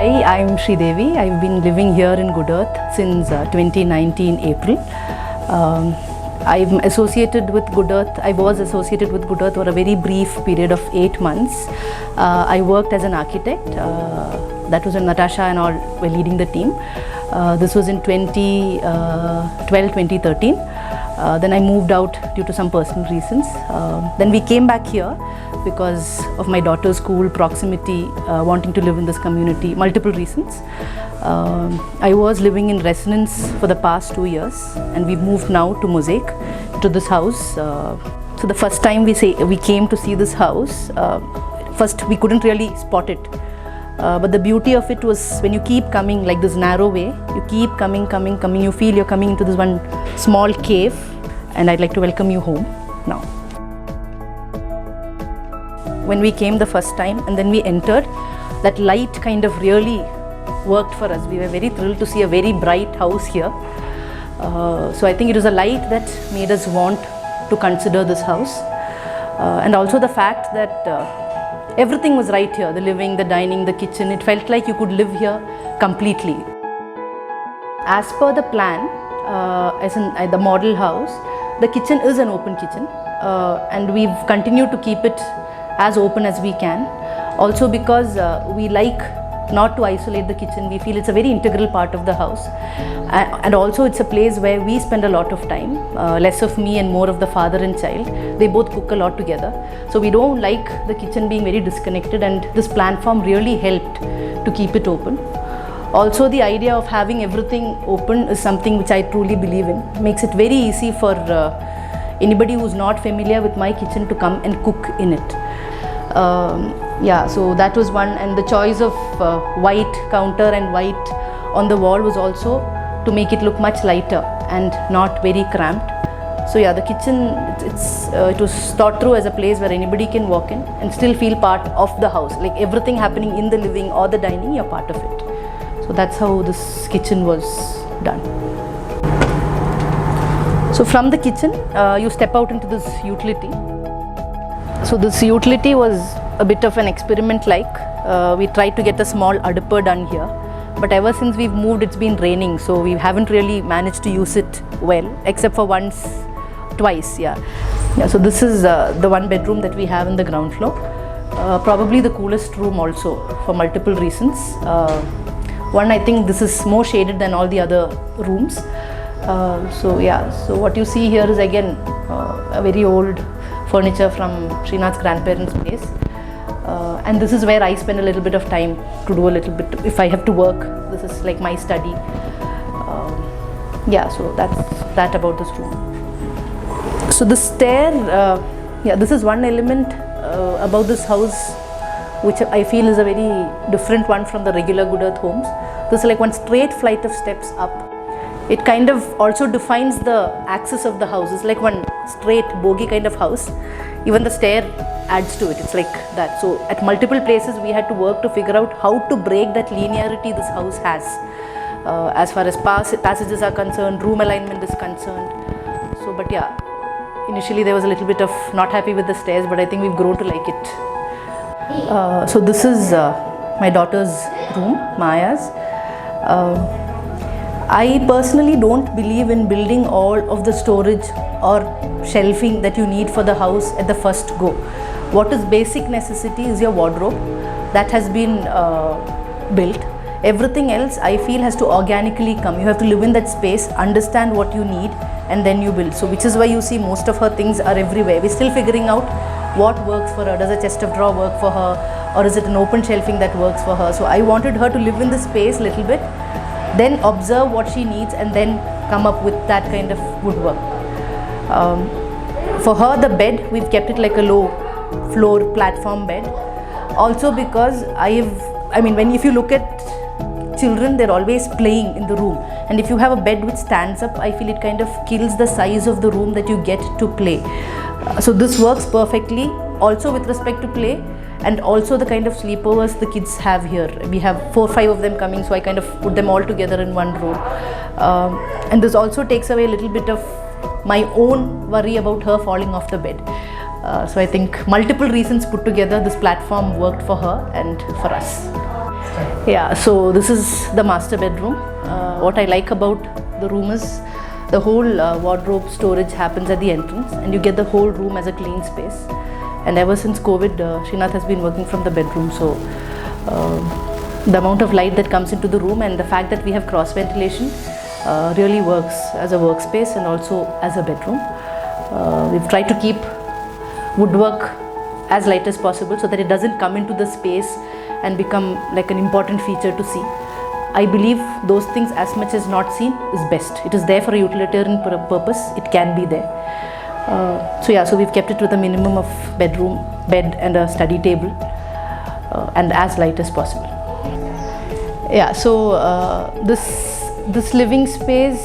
Hi, I'm Sreedevi. I've been living here in GoodEarth since 2019 April. I'm associated with GoodEarth. I was associated with GoodEarth for a very brief period of 8 months. I worked as an architect. That was when Natasha and all were leading the team. This was in 2012-2013. Then I moved out due to some personal reasons. Then we came back here because of my daughter's school proximity, wanting to live in this community, multiple reasons. I was living in residence for the past 2 years, and we moved now to Mosaic, to this house. So the first time we came to see this house, first we couldn't really spot it. But the beauty of it was when you keep coming like this narrow way, you keep coming, you feel you're coming into this one small cave, and I'd like to welcome you home now. When we came the first time and then we entered, that light kind of really worked for us. We were very thrilled to see a very bright house here. So I think it was a light that made us want to consider this house. And also the fact that everything was right here, the living, the dining, the kitchen. It felt like you could live here completely. As per the plan, as in the model house, the kitchen is an open kitchen, and we've continued to keep it as open as we can. Also because we like not to isolate the kitchen. We feel it's a very integral part of the house, and also it's a place where we spend a lot of time, less of me and more of the father and child. They both cook a lot together, so we don't like the kitchen being very disconnected, and this platform really helped to keep it open. Also, the idea of having everything open is something which I truly believe in. It makes it very easy for anybody who's not familiar with my kitchen to come and cook in it. Yeah, so that was one, and the choice of white counter and white on the wall was also to make it look much lighter and not very cramped. So yeah, the kitchen, it was thought through as a place where anybody can walk in and still feel part of the house. Like everything happening in the living or the dining, you're part of it. So that's how this kitchen was done. So from the kitchen, you step out into this utility. So this utility was a bit of an experiment we tried to get a small adapter done here, but ever since we've moved it's been raining, so we haven't really managed to use it well, except for twice. So this is the one bedroom that we have in the ground floor. Probably the coolest room also for multiple reasons. One, I think this is more shaded than all the other rooms. So what you see here is again a very old furniture from Srinath's grandparents' place. And this is where I spend a little bit of time to do a little bit, if I have to work. This is like my study. So that's that about this room. So the stair, this is one element about this house which I feel is a very different one from the regular GoodEarth homes. This is like one straight flight of steps up. It kind of also defines the axis of the house. It's like one straight bogey kind of house. Even the stair adds to it. It's like that. So at multiple places we had to work to figure out how to break that linearity this house has. As far as passages are concerned, room alignment is concerned. So but yeah, initially there was a little bit of not happy with the stairs, but I think we've grown to like it. So this is my daughter's room, Maya's. I personally don't believe in building all of the storage or shelving that you need for the house at the first go. What is basic necessity is your wardrobe. That has been built. Everything else I feel has to organically come. You have to live in that space, understand what you need, and then you build. So which is why you see most of her things are everywhere. We're still figuring out what works for her. Does a chest of drawer work for her, or is it an open shelving that works for her? So I wanted her to live in the space a little bit, then observe what she needs, and then come up with that kind of woodwork. For her, the bed, we've kept it like a low floor platform bed. Also because if you look at children, they're always playing in the room, and if you have a bed which stands up, I feel it kind of kills the size of the room that you get to play. So this works perfectly also with respect to play, and also the kind of sleepovers the kids have here. We have 4 or 5 of them coming, so I kind of put them all together in one room. And this also takes away a little bit of my own worry about her falling off the bed. So I think multiple reasons put together, this platform worked for her and for us. Yeah, so this is the master bedroom. What I like about the room is the whole wardrobe storage happens at the entrance, and you get the whole room as a clean space. And ever since COVID, Srinath has been working from the bedroom, so the amount of light that comes into the room and the fact that we have cross ventilation really works as a workspace and also as a bedroom. We've tried to keep woodwork as light as possible so that it doesn't come into the space and become like an important feature to see. I believe those things, as much as not seen, is best. It is there for a utilitarian purpose, it can be there. So we've kept it with a minimum of bedroom, bed and a study table, and as light as possible. Yeah, so this living space,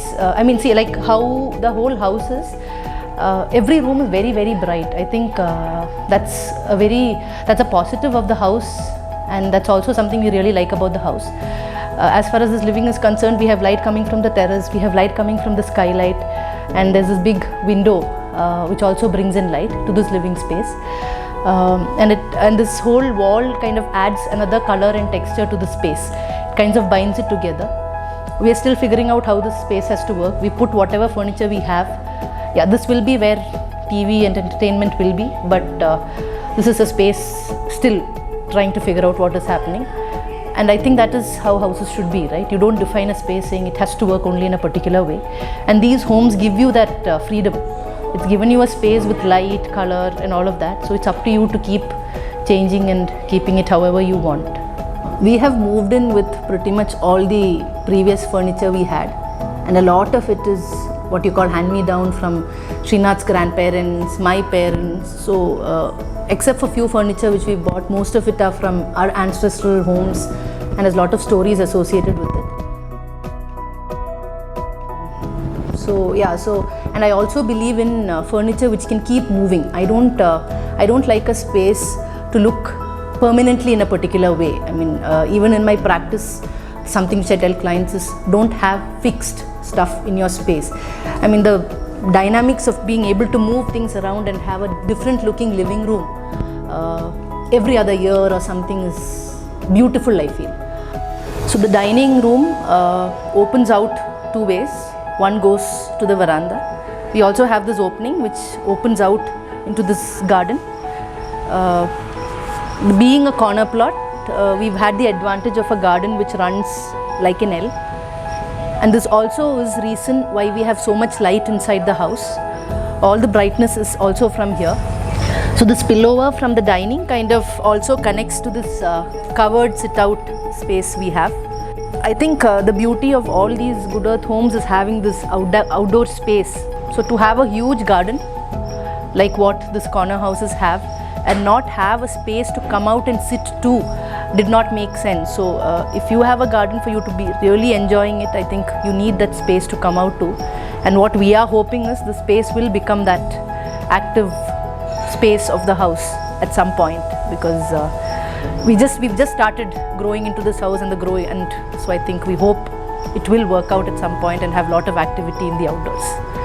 see like how the whole house is, every room is very, very bright. I think that's a positive of the house, and that's also something we really like about the house. As far as this living is concerned, we have light coming from the terrace, we have light coming from the skylight, and there's this big window which also brings in light to this living space. And this whole wall kind of adds another color and texture to the space. It kind of binds it together. We are still figuring out how this space has to work. We put whatever furniture we have. Yeah, this will be where TV and entertainment will be, but this is a space still trying to figure out what is happening. And I think that is how houses should be, right? You don't define a space saying it has to work only in a particular way. And these homes give you that freedom. It's given you a space with light, color and all of that. So it's up to you to keep changing and keeping it however you want. We have moved in with pretty much all the previous furniture we had. And a lot of it is what you call hand-me-down from Srinath's grandparents, my parents. So except for few furniture which we bought, most of it are from our ancestral homes, and there's a lot of stories associated with it. And I also believe in furniture which can keep moving. I don't like a space to look permanently in a particular way. Even in my practice, something which I tell clients is don't have fixed stuff in your space. The dynamics of being able to move things around and have a different looking living room every other year or something is beautiful, I feel. So the dining room opens out two ways. One goes to the veranda. We also have this opening which opens out into this garden. Being a corner plot, we've had the advantage of a garden which runs like an L. And this also is reason why we have so much light inside the house. All the brightness is also from here. So the spillover from the dining kind of also connects to this covered sit-out space we have. I think the beauty of all these GoodEarth homes is having this outdoor space. So to have a huge garden like what this corner houses have and not have a space to come out and sit to did not make sense. So if you have a garden for you to be really enjoying it, I think you need that space to come out to. And what we are hoping is the space will become that active space of the house at some point, because we've just started growing into this house and so I think we hope it will work out at some point and have a lot of activity in the outdoors.